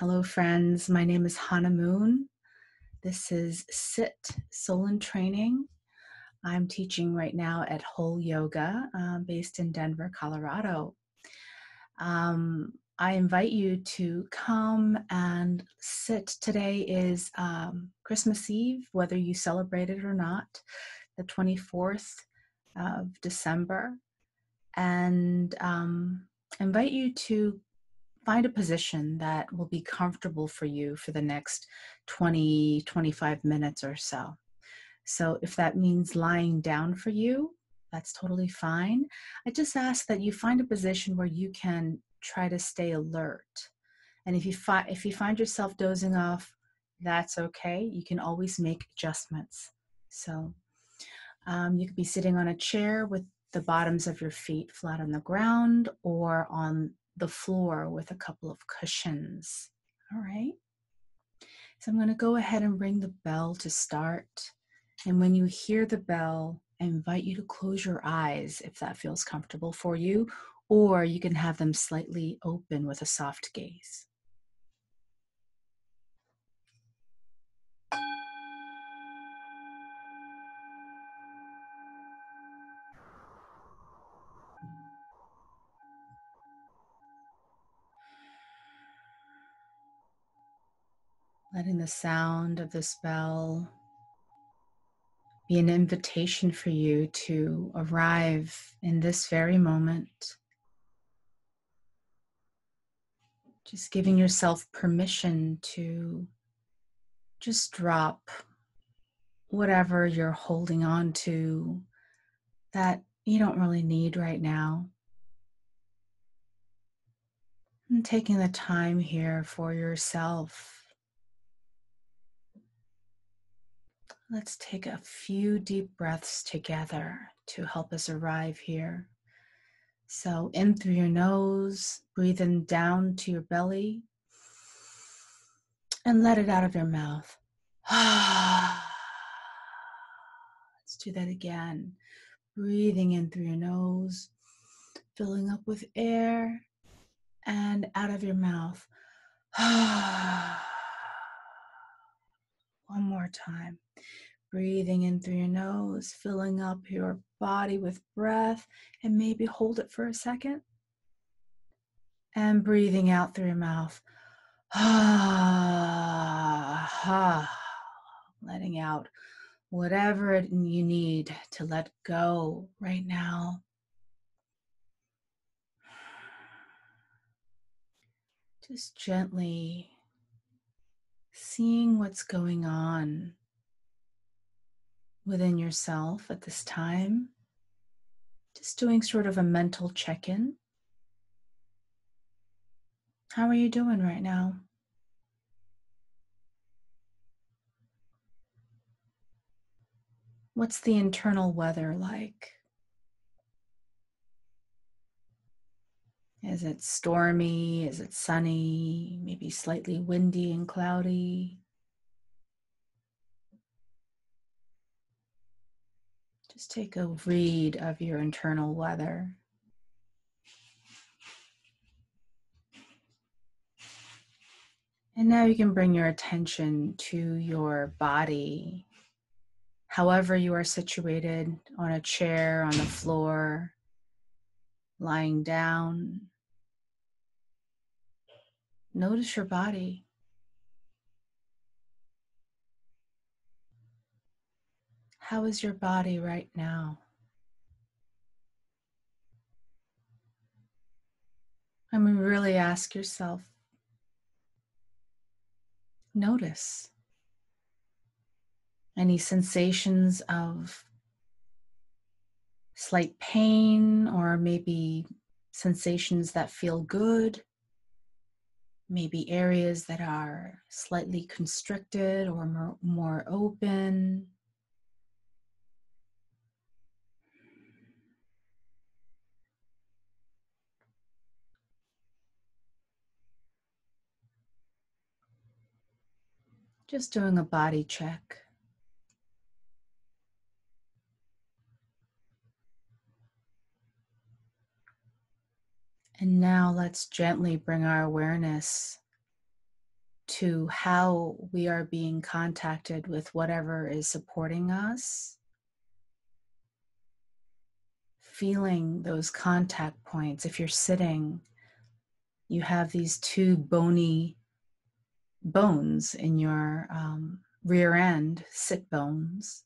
Hello, friends. My name is Hannah Moon. This is Sit Soul and Training. I'm teaching right now at Whole Yoga, based in Denver, Colorado. I invite you to come and sit. Today is Christmas Eve, whether you celebrate it or not, the 24th of December. And I invite you to find a position that will be comfortable for you for the next 20-25 minutes or so. So if that means lying down for you, that's totally fine. I just ask that you find a position where you can try to stay alert. And if you find yourself dozing off, that's okay. You can always make adjustments. So you could be sitting on a chair with the bottoms of your feet flat on the ground, or on the floor with a couple of cushions. All right. So I'm going to go ahead and ring the bell to start. And when you hear the bell, I invite you to close your eyes if that feels comfortable for you, or you can have them slightly open with a soft gaze. Letting the sound of this bell be an invitation for you to arrive in this very moment. Just giving yourself permission to just drop whatever you're holding on to that you don't really need right now. And taking the time here for yourself. Let's take a few deep breaths together to help us arrive here. So in through your nose, breathing down to your belly, and let it out of your mouth. Let's do that again. Breathing in through your nose, filling up with air, and out of your mouth. One more time. Breathing in through your nose, filling up your body with breath, and maybe hold it for a second. And breathing out through your mouth. Letting out whatever you need to let go right now. Just gently seeing what's going on within yourself at this time. Just doing sort of a mental check-in. How are you doing right now? What's the internal weather like? Is it stormy? Is it sunny? Maybe slightly windy and cloudy? Just take a read of your internal weather. And now you can bring your attention to your body, however you are situated, on a chair, on the floor, lying down. Notice your body. How is your body right now? I mean, really ask yourself, notice any sensations of slight pain, or maybe sensations that feel good, maybe areas that are slightly constricted or more open. Just doing a body check. And now let's gently bring our awareness to how we are being contacted with whatever is supporting us, feeling those contact points. If you're sitting, you have these two bony bones in your rear end, sit bones.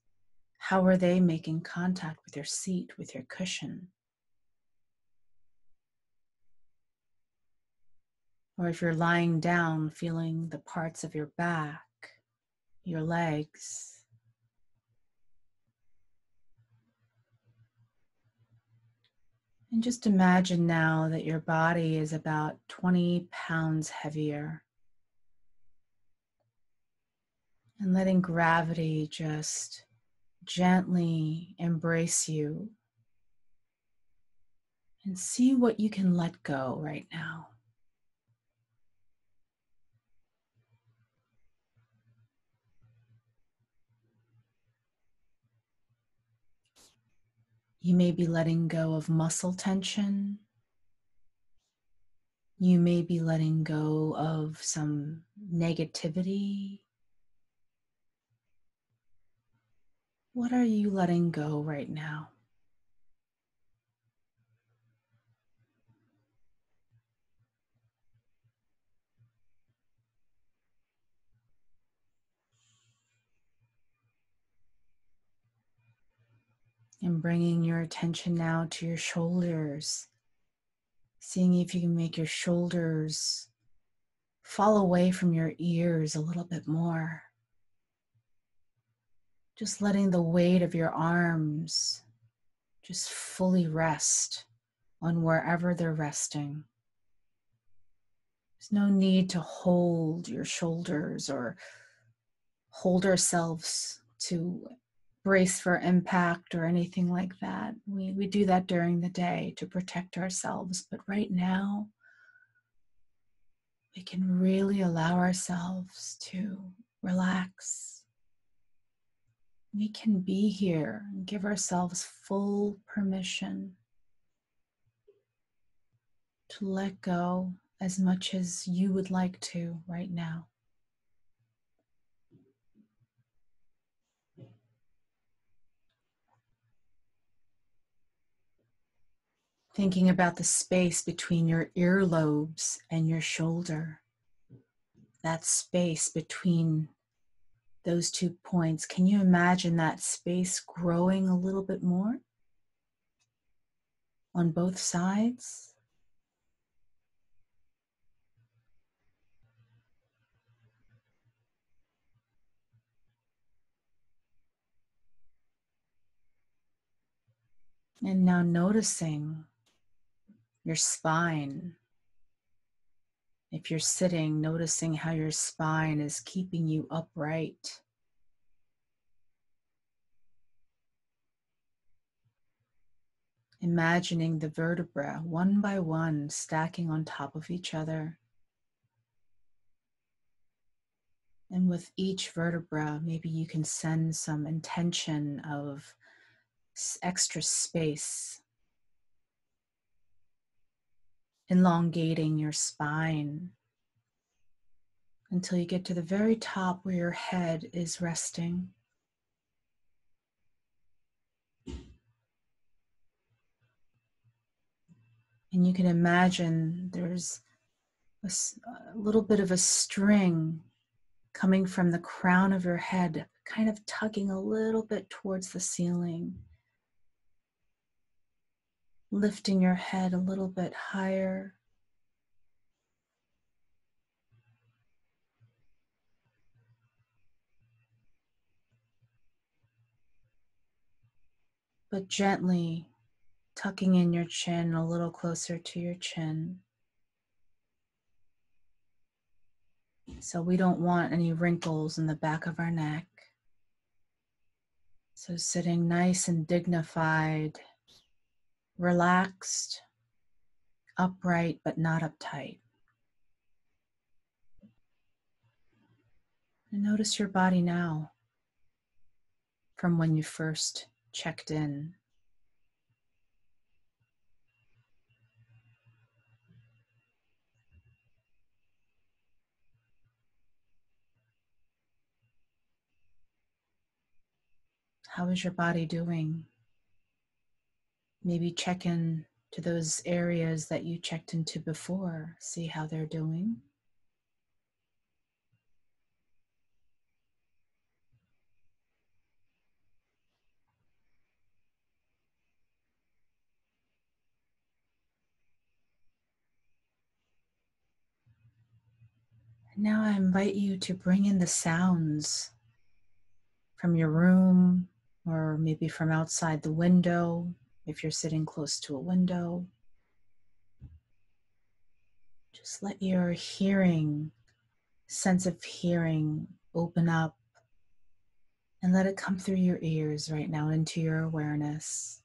How are they making contact with your seat, with your cushion? Or if you're lying down, feeling the parts of your back, your legs. And just imagine now that your body is about 20 pounds heavier. And letting gravity just gently embrace you. And see what you can let go right now. You may be letting go of muscle tension. You may be letting go of some negativity. What are you letting go right now? And bringing your attention now to your shoulders, seeing if you can make your shoulders fall away from your ears a little bit more. Just letting the weight of your arms just fully rest on wherever they're resting. There's no need to hold your shoulders or hold ourselves to brace for impact or anything like that. We do that during the day to protect ourselves, but right now we can really allow ourselves to relax. We can be here and give ourselves full permission to let go as much as you would like to right now. Thinking about the space between your earlobes and your shoulder, that space between those 2 points. Can you imagine that space growing a little bit more on both sides? And now noticing your spine. If you're sitting, noticing how your spine is keeping you upright. Imagining the vertebrae one by one stacking on top of each other. And with each vertebra, maybe you can send some intention of extra space, elongating your spine until you get to the very top where your head is resting. And you can imagine there's a little bit of a string coming from the crown of your head, kind of tugging a little bit towards the ceiling, lifting your head a little bit higher. But gently tucking in your chin a little closer to your chin. So we don't want any wrinkles in the back of our neck. So sitting nice and dignified, relaxed, upright but not uptight. And notice your body now from when you first checked in. How is your body doing? Maybe check in to those areas that you checked into before. See how they're doing. Now I invite you to bring in the sounds from your room, or maybe from outside the window, if you're sitting close to a window. Just let your sense of hearing open up and let it come through your ears right now into your awareness.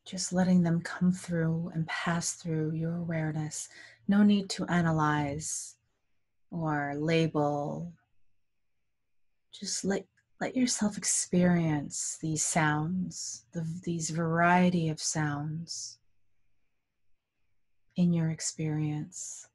Just letting them come through and pass through your awareness. No need to analyze or label. Just let yourself experience these sounds, these variety of sounds in your experience.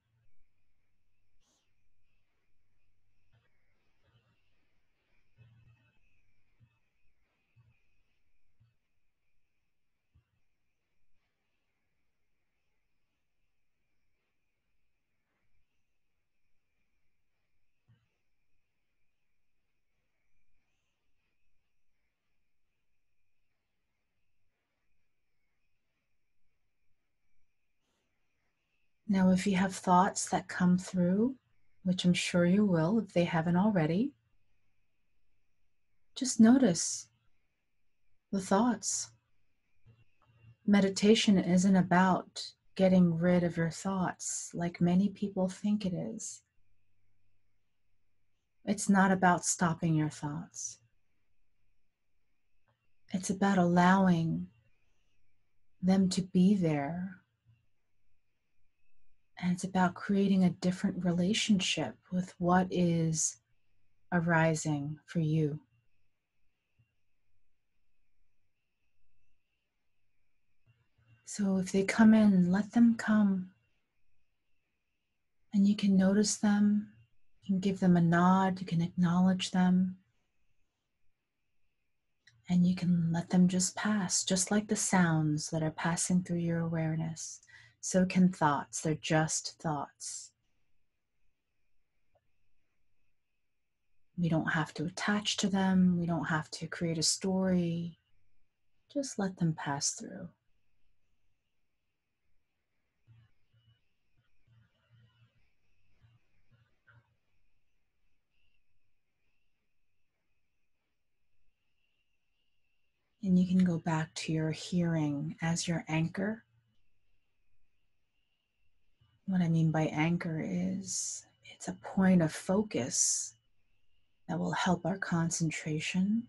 Now, if you have thoughts that come through, which I'm sure you will if they haven't already, just notice the thoughts. Meditation isn't about getting rid of your thoughts like many people think it is. It's not about stopping your thoughts. It's about allowing them to be there. And it's about creating a different relationship with what is arising for you. So if they come in, let them come. And you can notice them, you can give them a nod, you can acknowledge them, and you can let them just pass, just like the sounds that are passing through your awareness. So can thoughts, they're just thoughts. We don't have to attach to them, we don't have to create a story, just let them pass through. And you can go back to your hearing as your anchor. What I mean by anchor is it's a point of focus that will help our concentration.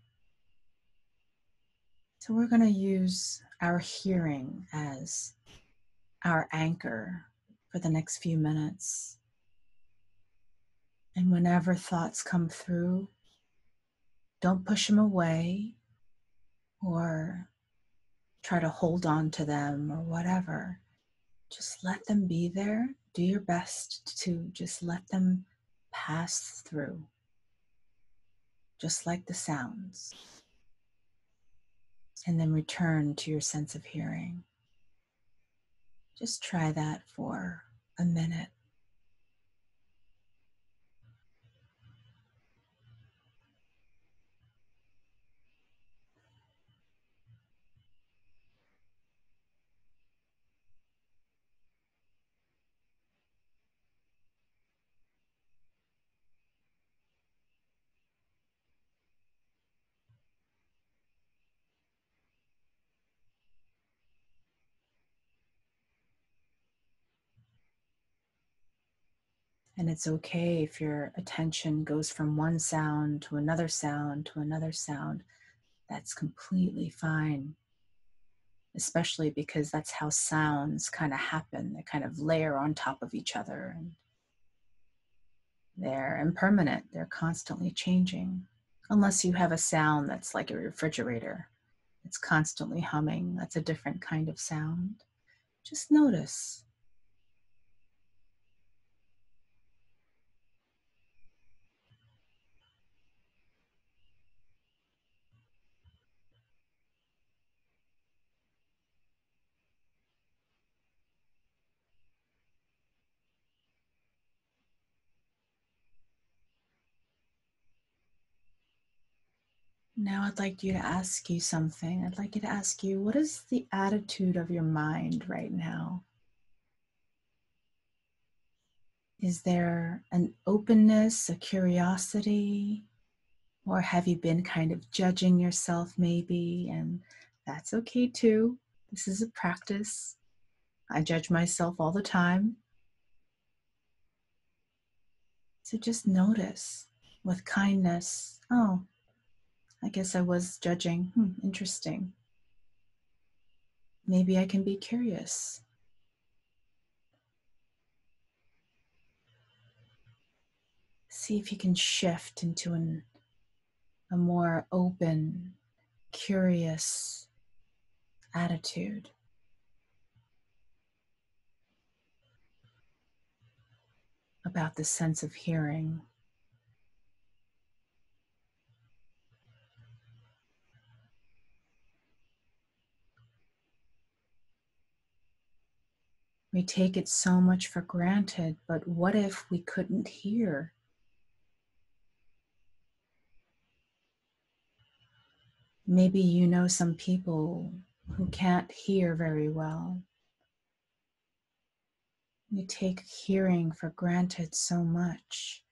So we're going to use our hearing as our anchor for the next few minutes. And whenever thoughts come through, don't push them away or try to hold on to them or whatever. Just let them be there. Do your best to just let them pass through, just like the sounds. And then return to your sense of hearing. Just try that for a minute. And it's okay if your attention goes from one sound to another sound to another sound. That's completely fine, especially because that's how sounds kind of happen. They kind of layer on top of each other, and they're impermanent. They're constantly changing. Unless you have a sound that's like a refrigerator. It's constantly humming. That's a different kind of sound. Just notice. Now I'd like you to ask you something. I'd like you to ask you, what is the attitude of your mind right now? Is there an openness, a curiosity, or have you been kind of judging yourself maybe? And that's okay too. This is a practice. I judge myself all the time. So just notice with kindness. Oh, I guess I was judging. Interesting. Maybe I can be curious. See if you can shift into a more open, curious attitude about the sense of hearing. We take it so much for granted, but what if we couldn't hear? Maybe you know some people who can't hear very well. We take hearing for granted so much.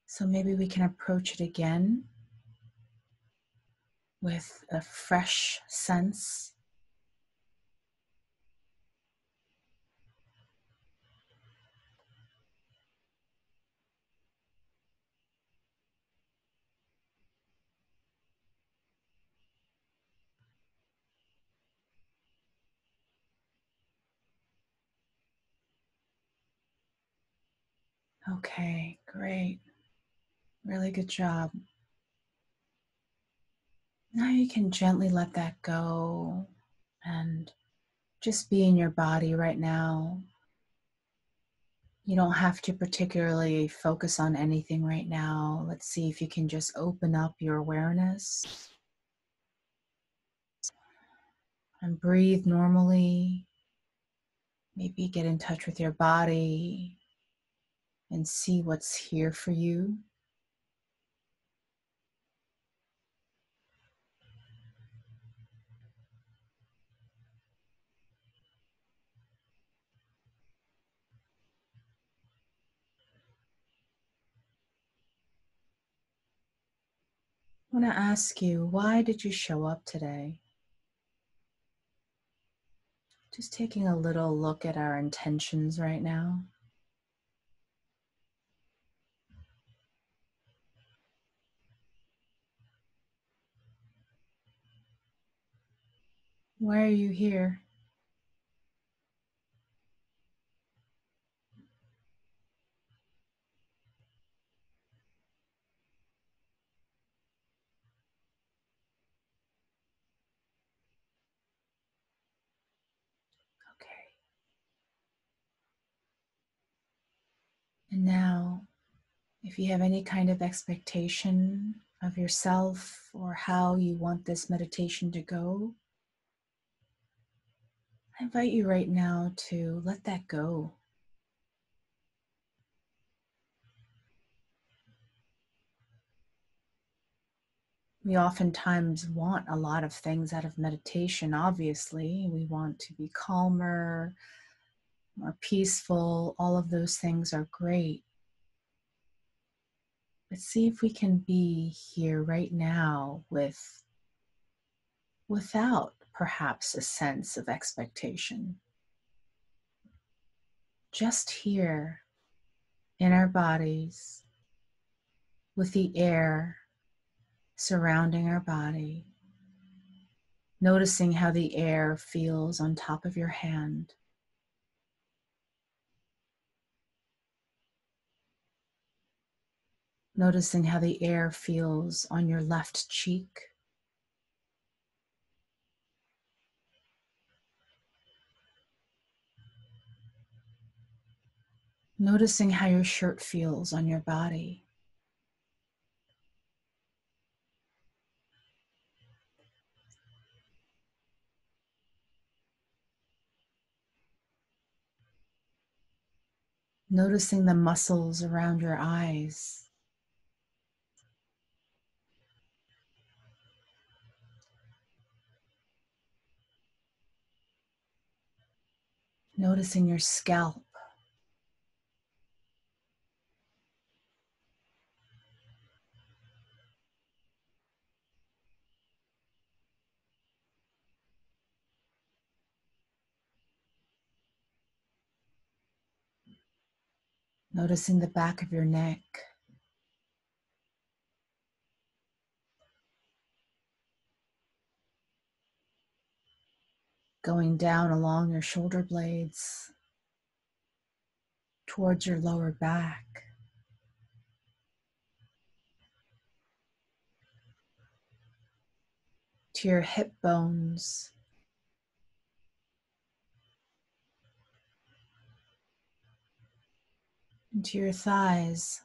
So maybe we can approach it again with a fresh sense. Okay, great. Really good job. Now you can gently let that go and just be in your body right now. You don't have to particularly focus on anything right now. Let's see if you can just open up your awareness and breathe normally. Maybe get in touch with your body and see what's here for you. I want to ask you, why did you show up today? Just taking a little look at our intentions right now. Why are you here? Okay. And now, if you have any kind of expectation of yourself or how you want this meditation to go, I invite you right now to let that go. We oftentimes want a lot of things out of meditation, obviously. We want to be calmer, more peaceful. All of those things are great. But see if we can be here right now without perhaps a sense of expectation. Just here in our bodies with the air surrounding our body, noticing how the air feels on top of your hand. Noticing how the air feels on your left cheek. Noticing how your shirt feels on your body. Noticing the muscles around your eyes. Noticing your scalp. Noticing the back of your neck. Going down along your shoulder blades towards your lower back. To your hip bones. Into your thighs.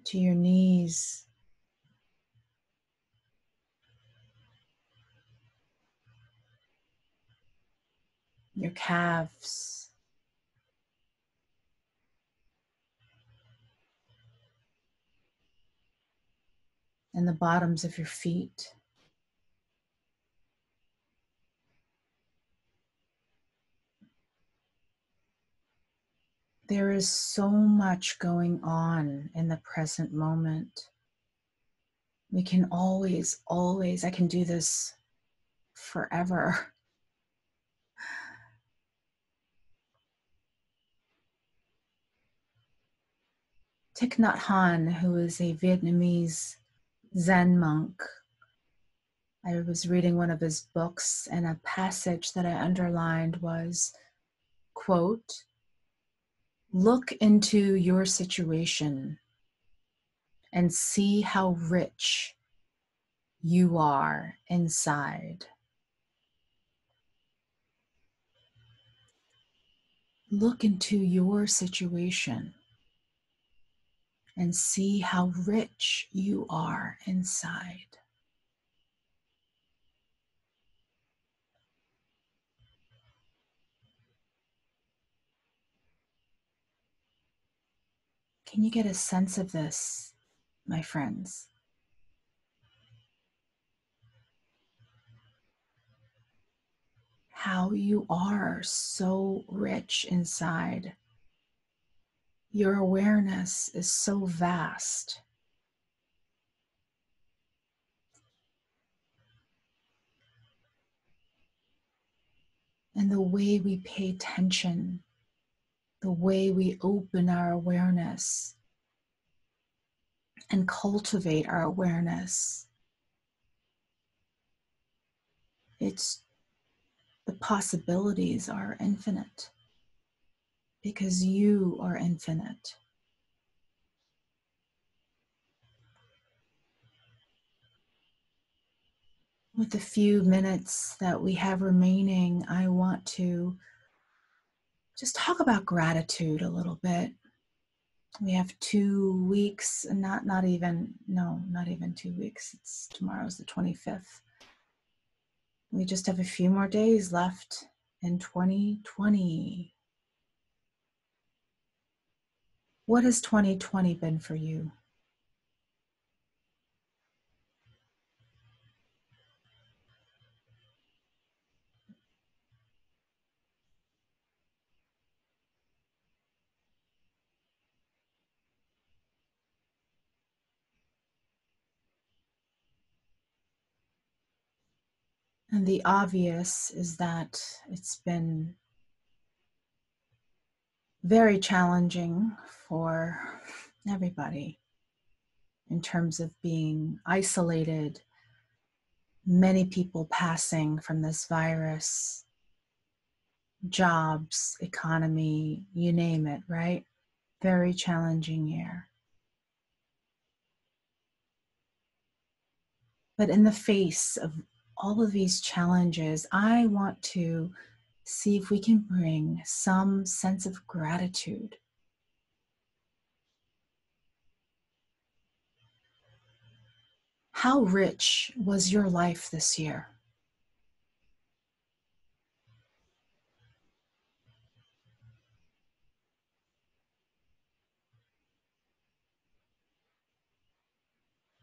To your knees. Your calves. And the bottoms of your feet. There is so much going on in the present moment. We can always, I can do this forever. Thich Nhat Hanh, who is a Vietnamese Zen monk, I was reading one of his books, and a passage that I underlined was, quote, "Look into your situation and see how rich you are inside." Look into your situation and see how rich you are inside. Can you get a sense of this, my friends? How you are so rich inside. Your awareness is so vast. And the way we pay attention, the way we open our awareness and cultivate our awareness, the possibilities are infinite because you are infinite. With the few minutes that we have remaining, I want to just talk about gratitude a little bit. We have 2 weeks, and not even 2 weeks. Tomorrow's the 25th. We just have a few more days left in 2020. What has 2020 been for you? And the obvious is that it's been very challenging for everybody in terms of being isolated, many people passing from this virus, jobs, economy, you name it, right? Very challenging year. But in the face of all of these challenges, I want to see if we can bring some sense of gratitude. How rich was your life this year?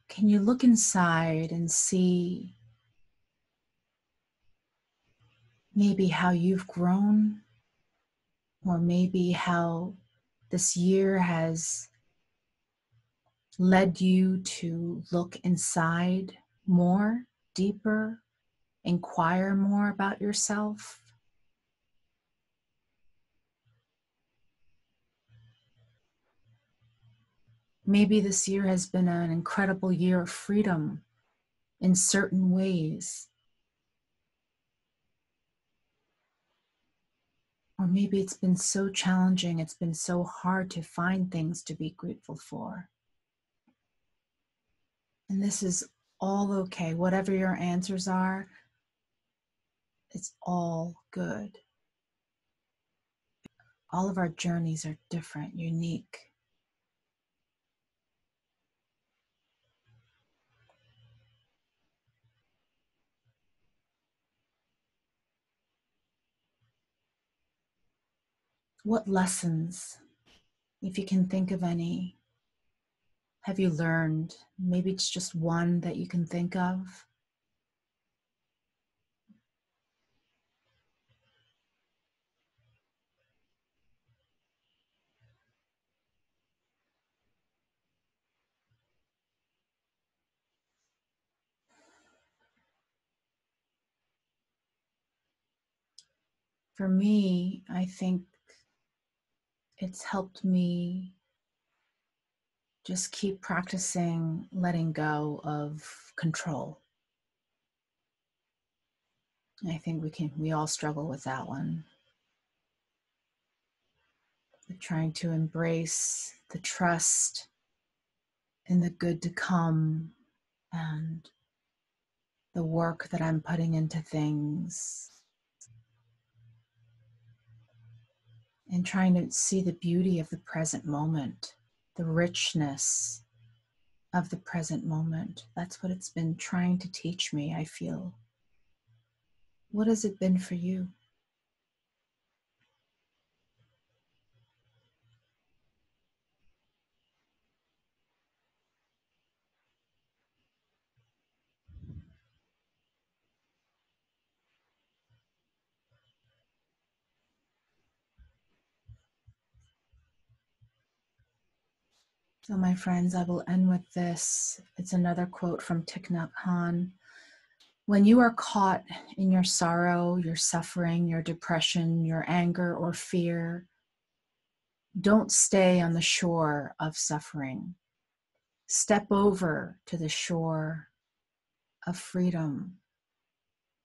Can you look inside and see maybe how you've grown, or maybe how this year has led you to look inside more, deeper, inquire more about yourself? Maybe this year has been an incredible year of freedom in certain ways. Or maybe it's been so challenging, it's been so hard to find things to be grateful for. And this is all okay. Whatever your answers are, it's all good. All of our journeys are different, unique. What lessons, if you can think of any, have you learned? Maybe it's just one that you can think of. For me, I think it's helped me just keep practicing letting go of control. I think we all struggle with that one. But trying to embrace the trust in the good to come and the work that I'm putting into things, and trying to see the beauty of the present moment, the richness of the present moment. That's what it's been trying to teach me, I feel. What has it been for you? So, my friends, I will end with this. It's another quote from Thich Nhat Hanh. When you are caught in your sorrow, your suffering, your depression, your anger or fear, don't stay on the shore of suffering. Step over to the shore of freedom.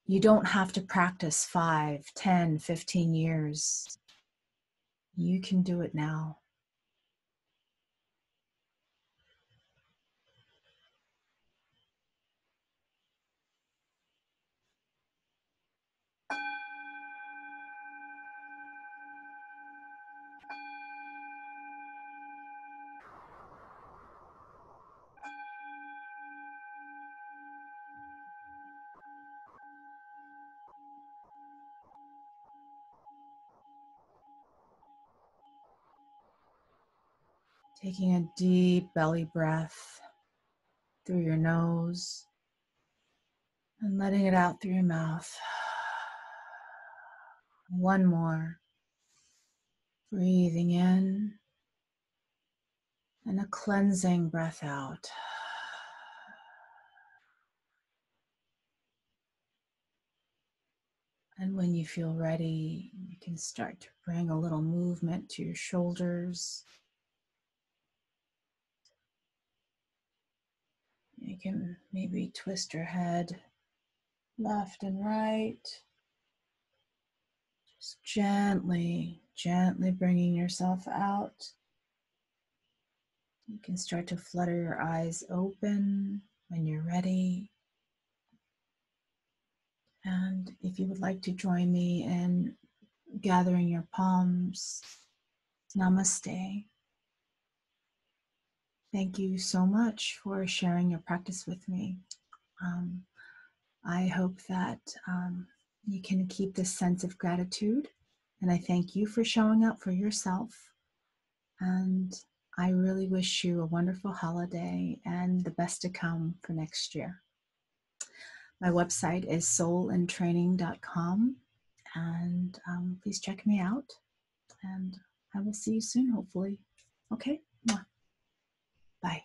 You don't have to practice 5, 10, 15 years. You can do it now. Taking a deep belly breath through your nose and letting it out through your mouth. One more. Breathing in and a cleansing breath out. And when you feel ready, you can start to bring a little movement to your shoulders. You can maybe twist your head left and right. Just gently, gently bringing yourself out. You can start to flutter your eyes open when you're ready. And if you would like to join me in gathering your palms, namaste. Thank you so much for sharing your practice with me. Um, I hope that you can keep this sense of gratitude. And I thank you for showing up for yourself. And I really wish you a wonderful holiday and the best to come for next year. My website is soulandtraining.com. And please check me out. And I will see you soon, hopefully. Okay? Bye.